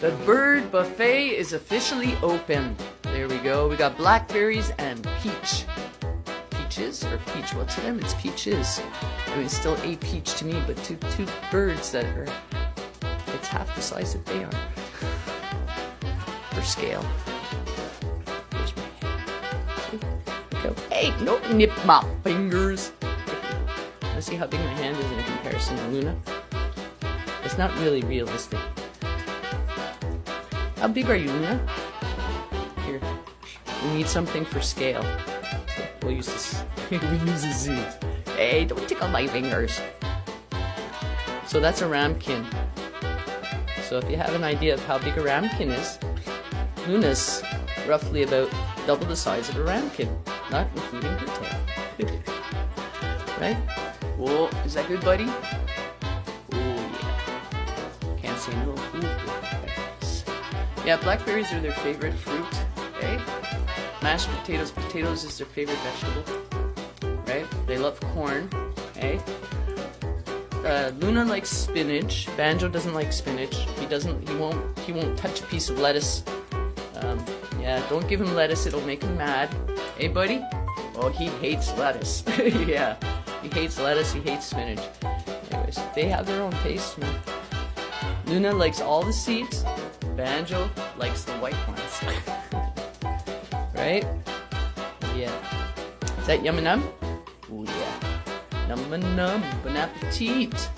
The bird buffet is officially open. There we go. We got blackberries and peach. Peaches or peach? Well, to them it's peaches. I mean, it's still a peach to me, but two birds that are, it's half the size that they are. For scale. Here's my hand. Hey, don't nip my fingers. Let's see how big my hand is in comparison to Luna. It's not really realistic. How big are you, Luna? Here. We need something for scale. We'll use this. We'll use the zoom. Hey, don't tickle my fingers. So that's a ramekin. So if you have an idea of how big a ramekin is, Luna's roughly about double the size of a ramekin, not including her tail. Right? Whoa, is that good, buddy? Oh yeah. Can't say no. Yeah, blackberries are their favorite fruit. Okay? Mashed potatoes. Potatoes is their favorite vegetable. Right? They love corn. Okay? Luna likes spinach. Banjo doesn't like spinach. He won't touch a piece of lettuce. Yeah, don't give him lettuce, it'll make him mad. Hey, buddy? Oh, he hates lettuce. Yeah, he hates lettuce, he hates spinach. Anyways, they have their own taste, man. Luna likes all the seeds. Banjo likes the white ones. Right? Yeah. Is that yum and num? Oh, yeah. Num and num. Bon appetit.